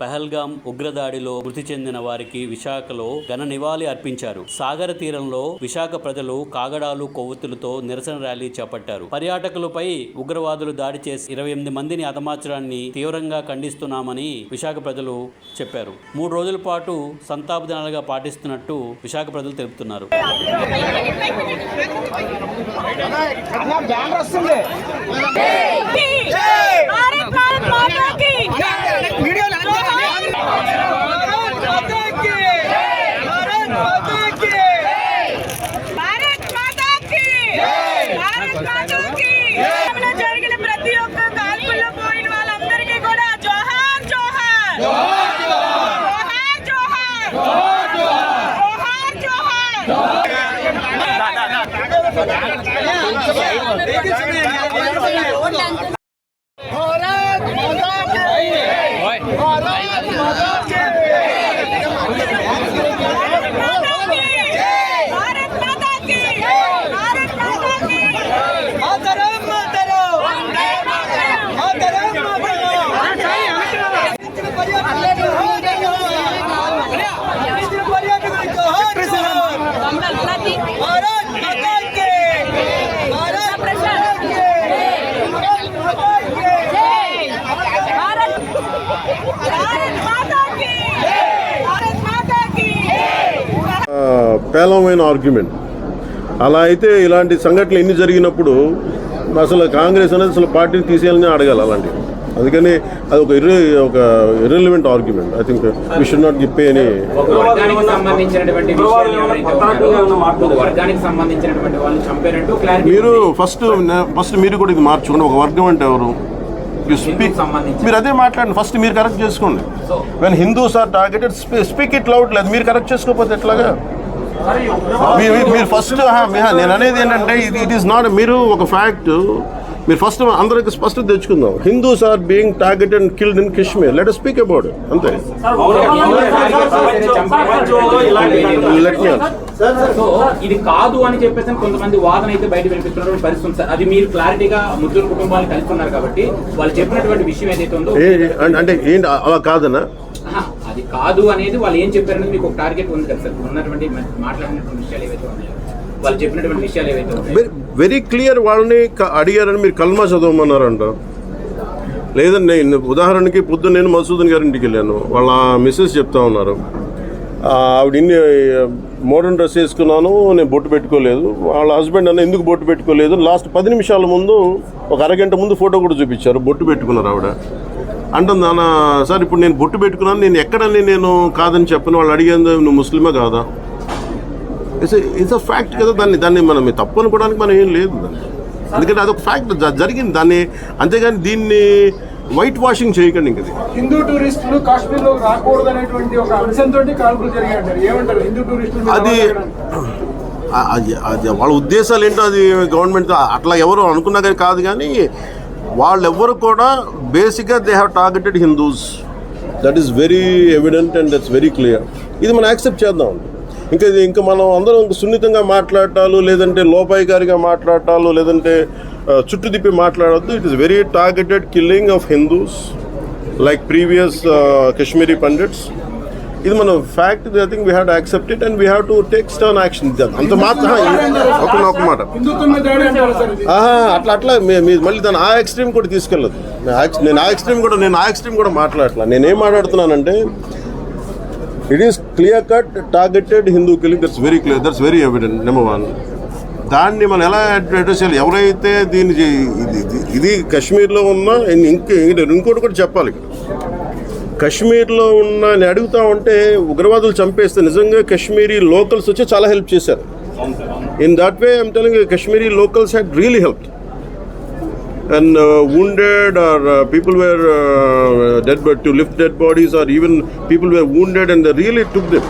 పహల్గాం ఉగ్రదాడిలో మృతి చెందిన వారికి విశాఖలో ఘన నివాళి అర్పించారు. సాగర తీరంలో విశాఖ ప్రజలు కాగడాలు, కొవ్వొత్తులతో నిరసన ర్యాలీ చేపట్టారు. పర్యాటకులపై ఉగ్రవాదులు దాడి చేసి 28 మందిని హతమార్చడాన్ని తీవ్రంగా ఖండిస్తున్నామని విశాఖ ప్రజలు చెప్పారు. 3 రోజుల పాటు సంతాప దినాలుగా పాటిస్తున్నట్టు విశాఖ ప్రజలు తెలుపుతున్నారు. జరిగిన ప్రతి ఒక్క కాల్పుల్లో పోయిన వాళ్ళందరికీ కూడా జోహార్ జోహార్ జోహార్ జోహార్ జోహార్ జోహార్. పేలవమైన ఆర్గ్యుమెంట్. అలా అయితే ఇలాంటి సంఘటనలు ఎన్ని జరిగినప్పుడు అసలు కాంగ్రెస్ అనేది అసలు పార్టీని తీసేయాలని అడగాలి అలాంటివి. అందుకని అది ఒక irrelevant argument. I think we should not give any. మీరు ఫస్ట్ మీరు కూడా ఇది మార్చుకోండి. ఒక వర్గం అంటే ఎవరు? మీరు అదే మాట్లాడండి. ఫస్ట్ మీరు కరెక్ట్ చేసుకోండి. When Hindus are targeted speak it loud. లేదు మీరు కరెక్ట్ చేసుకోకపోతే ఎట్లాగా? మీరు ఫస్ట్ నేను అనేది ఏంటంటే ఇట్ ఈస్ నాట్. మీరు ఒక ఫ్యాక్ట్ మీరు ఫస్ట్ అందరికి స్పష్టత తెచ్చుకుందాం. Hindus are being targeted and killed in Kashmir. Let us speak about it. అంతే. ఇది కాదు అని చెప్పేసి కొంతమంది వాదన అయితే బయట వినిపిస్తున్నటువంటి పరిస్థితి సార్. అది మీరు క్లారిటీగా ముగ్గురు కుటుంబాలు కలుస్తున్నారు కాబట్టి వాళ్ళు చెప్పినటువంటి విషయం ఏదైతే ఉందో అంటే ఏంటి అలా కాదనా? అది కాదు అనేది వాళ్ళు ఏం చెప్పారనేది మీకు ఒక టార్గెట్ ఉంది కదా సార్. ఉన్నటువంటి మాట్లాడినటువంటి విషయాలు ఏవైతే ఉన్నాయో వాళ్ళు చెప్పినటువంటి విషయాలు ఏవైతే ఉన్నాయో వెరీ క్లియర్. వాళ్ళని అడిగారని మీరు కల్మా చదవమన్నారంట. లేదండి, ఉదాహరణకి పొద్దున్న నేను మసూదన్ గారి ఇంటికి వెళ్ళాను. వాళ్ళ మిస్సెస్ చెప్తా ఉన్నారు, ఆవిడ ఇన్ని మోడర్న్ డ్రెస్ వేసుకున్నాను, నేను బొట్టు పెట్టుకోలేదు. వాళ్ళ హస్బెండ్ అన్న ఎందుకు బొట్టు పెట్టుకోలేదు? లాస్ట్ 10 నిమిషాల ముందు ఒక అరగంట ముందు ఫోటో కూడా చూపించారు, బొట్టు పెట్టుకున్నారు ఆవిడ. అంటుంది నాన్న సార్ ఇప్పుడు నేను బొట్టు పెట్టుకున్నాను, నేను ఎక్కడని నేను కాదని చెప్పను. వాళ్ళు అడిగేది నువ్వు ముస్లిమే కాదా? ఇట్స్ అ ఫ్యాక్ట్ కదా. దాన్ని మనం తప్పు అనుకోవడానికి మనం ఏం లేదు. ఎందుకంటే అదొక ఫ్యాక్ట్ జరిగింది దాన్ని. అంతేగాని దీన్ని వైట్ వాషింగ్ చేయకండి. ఇంకది హిందూ టూరిస్టులు కాశ్మీర్లో రాకూడదు అనేటువంటి ఒక అంశంతో కాల్పులు జరిగాయి. ఏమంటారు హిందూ టూరిస్టులు? అది వాళ్ళ ఉద్దేశాలు ఏంటో అది గవర్నమెంట్ అట్లా ఎవరు అనుకున్నా కానీ కాదు. కానీ వాళ్ళెవ్వరు కూడా బేసిక్గా they have targeted Hindus. That is very evident and that's very clear. ఇది మనం యాక్సెప్ట్ చేద్దాం. ఇంకా మనం అందరం సున్నితంగా మాట్లాడటాలు, లేదంటే లోపాయికారిగా మాట్లాడటాలు, లేదంటే చుట్టూ తిప్పి మాట్లాడద్దు. It is very targeted killing of Hindus like previous Kashmiri pundits. ఇది మన fact. I think we have to accept it and we have to take stern action. అంత మాత్రం ఒక మాట అట్లా మళ్ళీ దాన్ని ఆ ఎక్స్ట్రీమ్ కూడా తీసుకెళ్ళదు. నేను ఆ ఎక్స్ట్రీమ్ కూడా మాట్లాడట్లా. నేనేం మాట్లాడుతున్నానంటే it is clear cut targeted Hindu killing. That's very clear, that's very evident. Number 1. దాన్ని మనం ఎలా అడ్రస్ చేయాలి? ఎవరైతే దీన్ని ఇది కాశ్మీర్లో ఉన్న ఇంకోటి కూడా చెప్పాలి. కాశ్మీర్లో ఉన్న నేను అడుగుతా ఉంటే ఉగ్రవాదులు చంపేస్తే నిజంగా కాశ్మీరీ లోకల్స్ వచ్చి చాలా హెల్ప్ చేశారు. In that way I'm telling Kashmiri locals had really help. And wounded or people were dead, but to lift dead bodies, or even people were wounded and they really took them.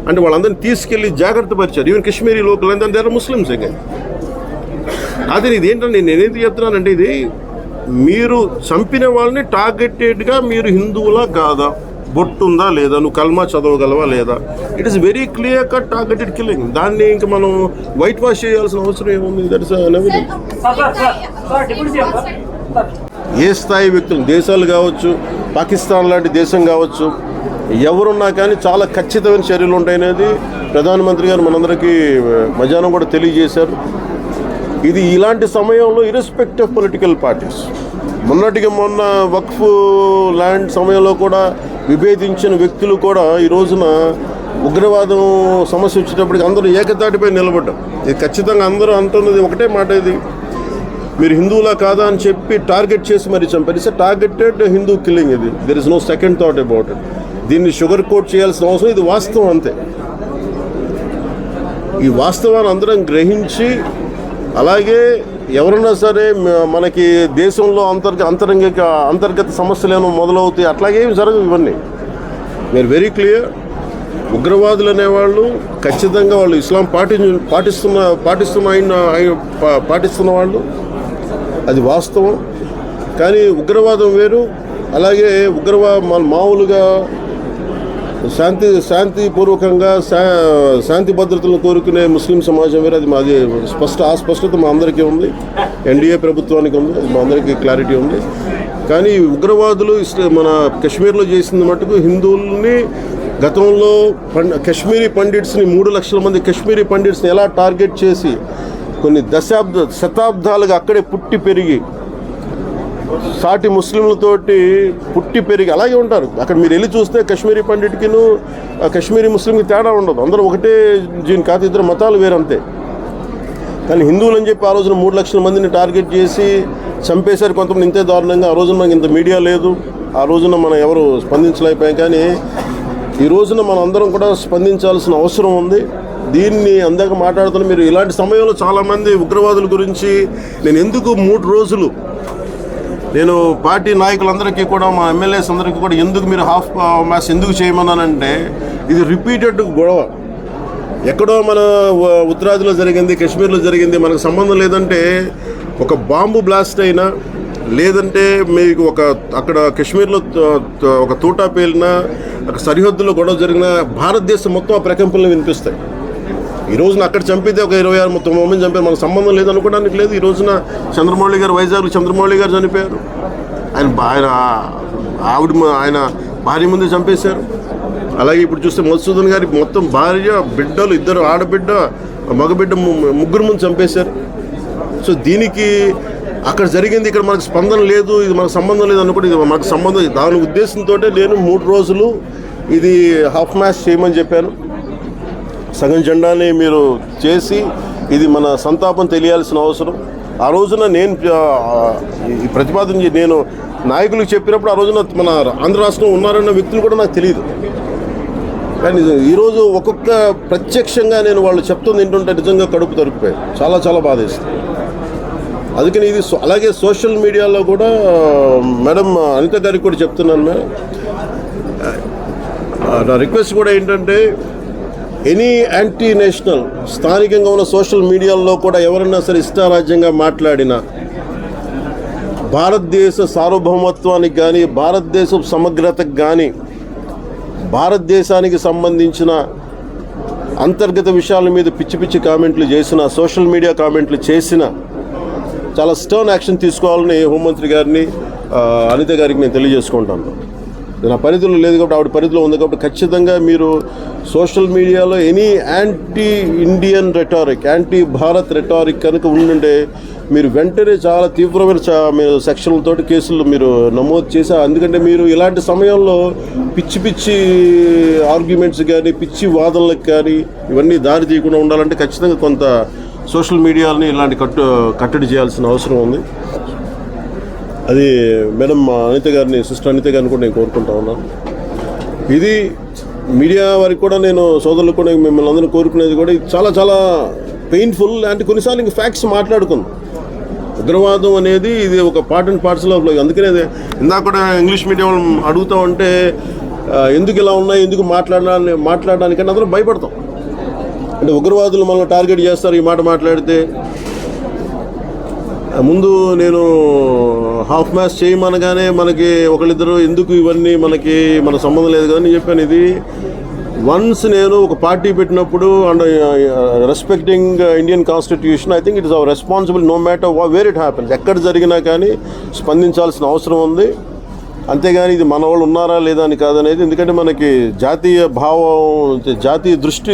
And వాళ్ళందరినీ తీసుకెళ్ళి జాగ్రత్త పరిచారు. Even Kashmiri local and there are Muslims again. అదే ఇది ఏంటంటే నేనేది చెప్తున్నానంటే ఇది మీరు చంపిన వాళ్ళని టార్గెటెడ్గా మీరు హిందువులా కాదా, బొట్టు ఉందా లేదా, నువ్వు కల్మా చదవగలవా లేదా, it is very clear cut targeted killing. దాన్ని ఇంకా మనం వైట్ వాష్ చేయాల్సిన అవసరం ఏముంది? దట్ ఇస్ ఏ స్థాయి వ్యక్తులు, దేశాలు కావచ్చు, పాకిస్తాన్ లాంటి దేశం కావచ్చు, ఎవరున్నా కానీ చాలా ఖచ్చితమైన చర్యలు ఉంటాయనేది ప్రధానమంత్రి గారు మనందరికీ మధ్యాహ్నం కూడా తెలియజేశారు. ఇది ఇలాంటి సమయంలో ఇర్రెస్పెక్ట్ ఆఫ్ పొలిటికల్ పార్టీస్, మొన్నటికి మొన్న వక్ఫ్ ల్యాండ్ సమయంలో కూడా విభేదించిన వ్యక్తులు కూడా ఈ రోజున ఉగ్రవాదం సమస్య వచ్చేటప్పటికి అందరూ ఏకతాటిపై నిలబడ్డారు. ఇది ఖచ్చితంగా అందరూ అంటున్నది ఒకటే మాట, ఇది మీరు హిందువులా కాదా అని చెప్పి టార్గెట్ చేసి మరి చంపారు. It's targeted Hindu killing. ఇది there is no second thought about it. దీన్ని షుగర్ కోట్ చేయాల్సిన అవసరం, ఇది వాస్తవం అంతే. ఈ వాస్తవాన్ని అందరం గ్రహించి, అలాగే ఎవరన్నా సరే మనకి దేశంలో అంతర్గత సమస్యలు ఏమో మొదలవుతాయి, అట్లాగేమి జరగవు. ఇవన్నీ మీరు వెరీ క్లియర్. ఉగ్రవాదులు అనేవాళ్ళు ఖచ్చితంగా వాళ్ళు ఇస్లాం పాటిస్తున్న వాళ్ళు, అది వాస్తవం. కానీ ఉగ్రవాదం వేరు. అలాగే మామూలుగా శాంతిపూర్వకంగా శాంతి భద్రతలను కోరుకునే ముస్లిం సమాజం వేరు. అది మాది స్పష్టత మా అందరికీ ఉంది, ఎన్డీఏ ప్రభుత్వానికి ఉంది, అది మా అందరికీ క్లారిటీ ఉంది. కానీ ఉగ్రవాదులు మన కశ్మీర్లో చేసిన మటుకు హిందువుల్ని గతంలో కశ్మీరీ పండిట్స్ని 3 లక్షల మంది కశ్మీరీ పండిట్స్ని ఎలా టార్గెట్ చేసి కొన్ని శతాబ్దాలుగా అక్కడే పుట్టి పెరిగి సాటి ముస్లింలతోటి పుట్టి పెరిగి అలాగే ఉంటారు. అక్కడ మీరు వెళ్ళి చూస్తే కశ్మీరీ పండిట్కిను కశ్మీరీ ముస్లింకి తేడా ఉండదు, అందరూ ఒకటే జీన్ కాదు, ఇద్దరు మతాలు వేరంతే. కానీ హిందువులు అని చెప్పి ఆ రోజున 3 లక్షల మందిని టార్గెట్ చేసి చంపేశారు కొంతమంది ఇంతే దారుణంగా. ఆ రోజున మనకి ఇంత మీడియా లేదు, ఆ రోజున మనం ఎవరు స్పందించలేకపోయాం. కానీ ఈ రోజున మనం అందరం కూడా స్పందించాల్సిన అవసరం ఉంది. దీన్ని అందాక మాట్లాడుతున్న మీరు ఇలాంటి సమయంలో చాలామంది ఉగ్రవాదుల గురించి నేను ఎందుకు 3 రోజులు నేను పార్టీ నాయకులందరికీ కూడా మా ఎమ్మెల్యేస్ అందరికీ కూడా ఎందుకు మీరు హాఫ్ మ్యాచ్ ఎందుకు చేయమన్నానంటే, ఇది రిపీటెడ్ గొడవ. ఎక్కడో మన ఉత్తరాదిలో జరిగింది, కశ్మీర్లో జరిగింది, మనకు సంబంధం లేదంటే ఒక బాంబు బ్లాస్ట్ అయినా, లేదంటే మీకు అక్కడ కశ్మీర్లో ఒక తూటా పేలినా, అక్కడ సరిహద్దులో గొడవ జరిగిన భారతదేశం మొత్తం ఆ ప్రకంపనలు వినిపిస్తాయి. ఈ రోజున అక్కడ చంపితే ఒక 26-30 మంది చంపారు, మనకు సంబంధం లేదనుకోవడానికి లేదు. ఈ రోజున చంద్రమౌళి గారు వైజాగ్లో చనిపోయారు. ఆయన భార్య ముందే చంపేశారు. అలాగే ఇప్పుడు చూస్తే మధుసూదన్ గారి మొత్తం భార్య, బిడ్డలు, 2 ఆడబిడ్డ, మగబిడ్డ, 3 ముందు చంపేశారు. సో దీనికి అక్కడ జరిగింది, ఇక్కడ మనకు స్పందన లేదు, ఇది మనకు సంబంధం లేదు అనుకుంటే ఇది మనకు సంబంధం. దాని ఉద్దేశంతో నేను 3 రోజులు ఇది హాఫ్ మ్యాచ్ చేయమని చెప్పాను. సగం జెండాని మీరు చేసి ఇది మన సంతాపం తెలియాల్సిన అవసరం. ఆ రోజున నేను ఈ ప్రతిపాదన నేను నాయకులకు చెప్పినప్పుడు ఆ రోజున మన ఆంధ్ర రాష్ట్రం ఉన్నారన్న వ్యక్తులు కూడా నాకు తెలియదు. కానీ ఈరోజు ఒక్కొక్క ప్రత్యక్షంగా నేను వాళ్ళు చెప్తుంది ఏంటంటే నిజంగా కడుపు తరుక్కుపోయాయి, చాలా చాలా బాధేస్తుంది. అందుకని ఇది అలాగే సోషల్ మీడియాలో కూడా మేడం అనిత గారికి కూడా చెప్తున్నాను. నా రిక్వెస్ట్ కూడా ఏంటంటే ఎనీ యాంటీ నేషనల్ స్థానికంగా ఉన్న సోషల్ మీడియాలో కూడా ఎవరన్నా సరే ఇష్టారాజ్యంగా మాట్లాడినా, భారతదేశ సార్వభౌమత్వానికి కానీ, భారతదేశ సమగ్రతకు కానీ, భారతదేశానికి సంబంధించిన అంతర్గత విషయాల మీద పిచ్చి పిచ్చి కామెంట్లు చేసిన, సోషల్ మీడియా కామెంట్లు చేసిన చాలా స్టర్న్ యాక్షన్ తీసుకోవాలని హోంమంత్రి గారిని, అనిత గారికి నేను తెలియజేసుకుంటాను. నా పరిధిలో లేదు కాబట్టి ఆవిడ పరిధిలో ఉంది కాబట్టి ఖచ్చితంగా మీరు సోషల్ మీడియాలో any anti Indian rhetoric, anti Bharat rhetoric కనుక ఉండుంటే మీరు వెంటనే చాలా తీవ్రమైన మీరు సెక్షన్లతోటి కేసులు మీరు నమోదు చేశారు. ఎందుకంటే మీరు ఇలాంటి సమయంలో పిచ్చి పిచ్చి ఆర్గ్యుమెంట్స్ కానీ, పిచ్చి వాదనలకు కానీ ఇవన్నీ దారి తీయకుండా ఉండాలంటే ఖచ్చితంగా కొంత సోషల్ మీడియాని ఇలాంటి కట్టడి చేయాల్సిన అవసరం ఉంది. అది మేడం సిస్టర్ అనిత గారిని కూడా నేను కోరుకుంటా ఉన్నాను. ఇది మీడియా వారికి కూడా నేను సోదరులకు కూడా మిమ్మల్ని అందరూ కోరుకునేది కూడా చాలా చాలా పెయిన్ఫుల్. అంటే కొన్నిసార్లు ఇంక ఫ్యాక్ట్స్ మాట్లాడుకుందాం. ఉగ్రవాదం అనేది ఇది ఒక part and parcel of life. అందుకనే ఇందాక కూడా ఇంగ్లీష్ మీడియం వాళ్ళు అడుగుతూ ఉంటే ఎందుకు ఇలా ఉన్నాయి, ఎందుకు మాట్లాడడానికన్నా అందరూ భయపడతాం. అంటే ఉగ్రవాదులు మనల్ని టార్గెట్ చేస్తారు ఈ మాట మాట్లాడితే. ముందు నేను హాఫ్ మ్యాచ్ చేయమనగానే మనకి ఒకళ్ళిద్దరు ఎందుకు ఇవన్నీ మన సంబంధం లేదు కదా అని చెప్పాను. ఇది వన్స్ నేను ఒక పార్టీ పెట్టినప్పుడు and respecting Indian constitution, I think it is our responsible no matter where it happens. ఎక్కడ జరిగినా కానీ స్పందించాల్సిన అవసరం ఉంది. అంతేగాని ఇది మన వాళ్ళు ఉన్నారా లేదా అని కాదనేది, ఎందుకంటే మనకి జాతీయ భావం, జాతీయ దృష్టి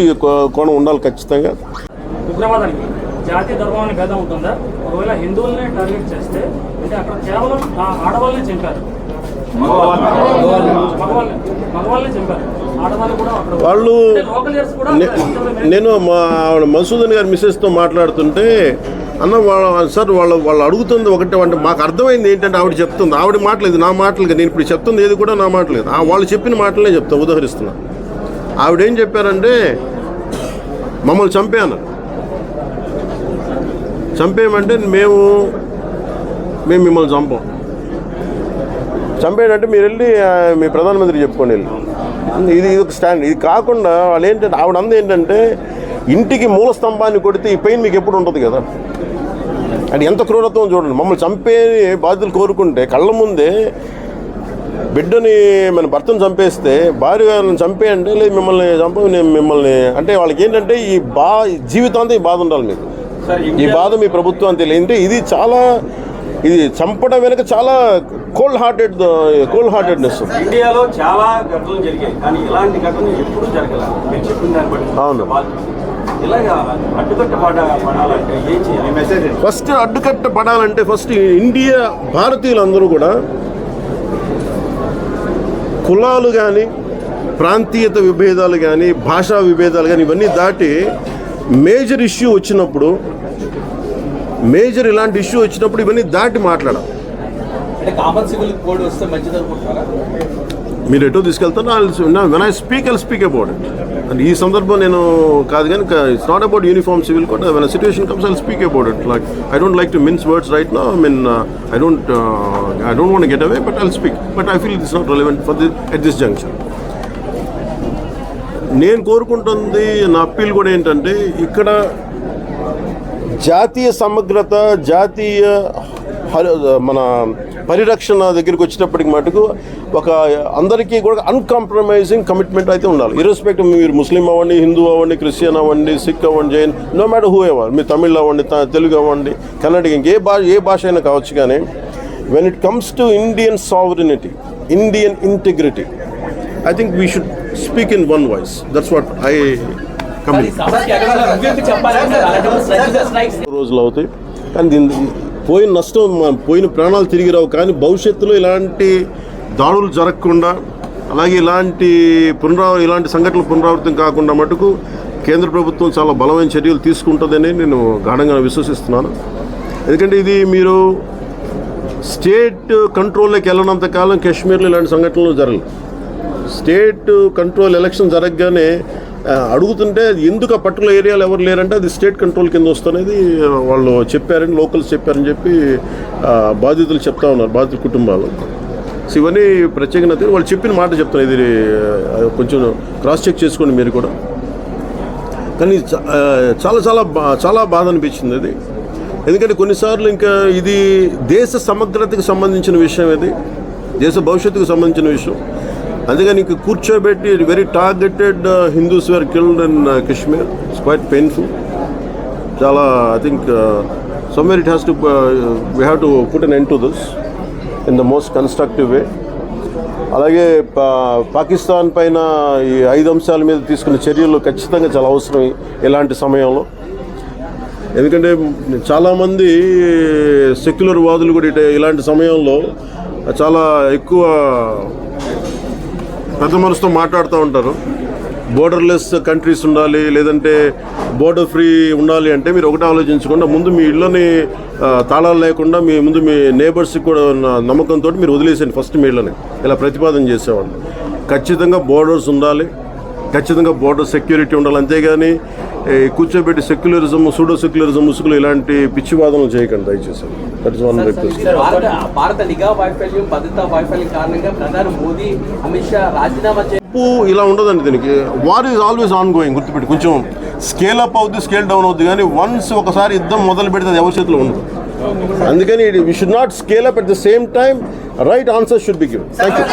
కోణం ఉండాలి ఖచ్చితంగా. ఉగ్రవాదానికి జాతీయ ధర్మాన్ని భేదం ఉంటుందా? ఒకవేళ హిందువులనే టార్గెట్ చేస్తే అంటే అక్కడ కేవలం ఆడవాళ్ళనే చంపారు, మగవాళ్ళనే చంపారు, ఆడవాళ్ళు కూడా వాళ్ళు. కూడా నేను మా మసూదన్ గారి మిస్సెస్తో మాట్లాడుతుంటే అన్న సార్ వాళ్ళు అడుగుతుంది ఒకటే, అంటే మాకు అర్థమైంది ఏంటంటే ఆవిడ చెప్తుంది, ఆవిడ మాటలేదు నా మాటలుగా, నేను ఇప్పుడు చెప్తుంది ఏది కూడా నా మాటలేదు, వాళ్ళు చెప్పిన మాటలే చెప్తా, ఉదాహరిస్తున్నా. ఆవిడేం చెప్పారంటే మమ్మల్ని చంపేయమంటే మేము మిమ్మల్ని చంపేయంటే మీరు వెళ్ళి మీ ప్రధానమంత్రి చెప్పుకోండి వెళ్ళి. ఇది ఒక స్టాండ్. ఇది కాకుండా వాళ్ళు ఏంటంటే ఆవిడ ఏంటంటే ఇంటికి మూల స్తంభాన్ని కొడితే ఈ పెయిన్ మీకు ఎప్పుడు ఉంటుంది కదా, అంటే ఎంత క్రూరత్వం చూడండి. మమ్మల్ని చంపే బాధ్యతలు కోరుకుంటే కళ్ళ ముందే బిడ్డని మన భర్తను చంపేస్తే భార్యను చంపేయంటే లేదు మిమ్మల్ని అంటే వాళ్ళకి ఏంటంటే ఈ జీవితాంతం ఈ బాధ ఉండాలి మీకు, ఈ బాధ మీ ప్రభుత్వం తెలియంటే ఇది చంపడం వెనక చాలా కోల్డ్ హార్టెడ్నెస్. ఇండియాలో చాలా ఘటనలు జరిగాయి కానీ ఇలాంటి ఘటనలు ఎప్పుడు జరగలేదు. మీరు చెప్పిన దాన్ని బట్టి అవును. ఇలాగా అడ్డుకట్టపడాలంటే ఏం చేయాలి? మెసేజ్ ఫస్ట్ అడ్డుకట్టపడాలంటే ఫస్ట్ ఇండియా భారతీయులందరూ కూడా కులాలు కానీ ప్రాంతీయత విభేదాలు కానీ భాషా విభేదాలు కానీ ఇవన్నీ దాటి మేజర్ ఇష్యూ వచ్చినప్పుడు ఇలాంటి ఇష్యూ వచ్చినప్పుడు ఇవన్నీ దాటి మాట్లాడాలి. అంటే కామన్ సివిల్ కోడ్ వస్తే మంచిది అనుకుంటున్నారా? మీరు ఎటో తీసుకెళ్తాను when I speak about it. And ఈ సందర్భం నేను కాదు కానీ it's not about uniform civil code. When situation comes I speak about it. Like I don't like to mince words right now. I don't want to get away, but I'll speak. But I feel it's not relevant at this juncture. నేను కోరుకుంటుంది నా appeal కూడా ఏంటంటే ఇక్కడ జాతీయ సమగ్రత, జాతీయ మన పరిరక్షణ దగ్గరికి వచ్చేటప్పటికి మటుకు ఒక అందరికీ కూడా అన్కాంప్రమైజింగ్ కమిట్మెంట్ అయితే ఉండాలి. ఇర్రెస్పెక్టివ్ మీరు ముస్లిం అవ్వండి, హిందూ అవ్వండి, క్రిస్టియన్ అవ్వండి, సిక్ అవ్వండి, Jain, no matter who ever, మీరు తమిళ్ అవ్వండి, తెలుగు అవ్వండి, కన్నడ, ఏ భాష అయినా కావచ్చు. కానీ when it comes to Indian sovereignty, Indian integrity, I think we should speak in one voice. That's what I come in. రోజులు అవుతాయి కానీ పోయిన నష్టం, పోయిన ప్రాణాలు తిరిగి రావు. కానీ భవిష్యత్తులో ఇలాంటి దాడులు జరగకుండా, అలాగే ఇలాంటి సంఘటనలు పునరావృతం కాకుండా మటుకు కేంద్ర ప్రభుత్వం చాలా బలమైన చర్యలు తీసుకుంటుందని నేను గాఢంగా విశ్వసిస్తున్నాను. ఎందుకంటే ఇది మీరు స్టేట్ కంట్రోల్లోకి వెళ్ళినంత కాలం కాశ్మీర్లో ఇలాంటి సంఘటనలు జరగలేదు. స్టేట్ కంట్రోల్ ఎలక్షన్ జరగగానే అడుగుతుంటే ఎందుకు ఆ పర్టికులర్ ఏరియాలో ఎవరు లేరంటే అది స్టేట్ కంట్రోల్ కింద వస్తున్నది వాళ్ళు చెప్పారని, లోకల్స్ చెప్పారని చెప్పి బాధితులు చెప్తా ఉన్నారు, బాధితుల కుటుంబాలు. సో ఇవన్నీ ప్రత్యేకంగా వాళ్ళు చెప్పిన మాట చెప్తున్నారు. ఇది కొంచెం క్రాస్ చెక్ చేసుకోండి మీరు కూడా. కానీ చాలా చాలా చాలా బాధ అనిపించింది అది. ఎందుకంటే కొన్నిసార్లు ఇంకా ఇది దేశ సమగ్రతకు సంబంధించిన విషయం, ఇది దేశ భవిష్యత్తుకు సంబంధించిన విషయం. అందుకని ఇంక కూర్చోబెట్టి very targeted Hindus were killed in Kashmir. It's quite painful. చాలా I think somewhere it has to we have to put an end to this in the most constructive way. అలాగే పాకిస్తాన్ పైన ఈ 5 అంశాల మీద తీసుకున్న చర్యలు ఖచ్చితంగా చాలా అవసరం ఇలాంటి సమయంలో. ఎందుకంటే చాలామంది సెక్యులర్ వాదులు కూడా ఇలాంటి సమయంలో చాలా ఎక్కువ పెద్ద మనసుతో మాట్లాడుతూ ఉంటారు. బోర్డర్లెస్ కంట్రీస్ ఉండాలి, లేదంటే బోర్డర్ ఫ్రీ ఉండాలి అంటే మీరు ఒకటే ఆలోచించకుండా ముందు మీ ఇళ్ళని తాళాలు లేకుండా మీ నేబర్స్కి కూడా నమ్మకంతో మీరు వదిలేసేయండి ఫస్ట్ మీ ఇళ్ళని. ఇలా ప్రతిపాదన చేసేవాళ్ళు. ఖచ్చితంగా బోర్డర్స్ ఉండాలి, ఖచ్చితంగా బోర్డర్ సెక్యూరిటీ ఉండాలి. అంతేగాని కూర్చోబెట్టి సెక్యులరిజం, సూడో సెక్యులరిజం ముసుగులు ఇలాంటి పిచ్చివాదనలు చేయకండి దయచేసి. That is one request. భారత నిఘా వైఫల్యం, భద్రతా వైఫల్యం కారణంగా ప్రధాని మోదీ, అమిత్ షా రాజీనామా ఇలా ఉండదండి. దీనికి war is always ongoing. గుర్తుపెట్టి కొంచెం స్కేల్ అప్ అవుద్ది, స్కేల్ డౌన్ అవుద్ది. కానీ వన్స్ ఒకసారి యుద్ధం మొదలు పెడితే అది ఎవరి చేతిలో ఉండదు. అందుకని we should not scale up. At the same time right answer should be given. Thank you.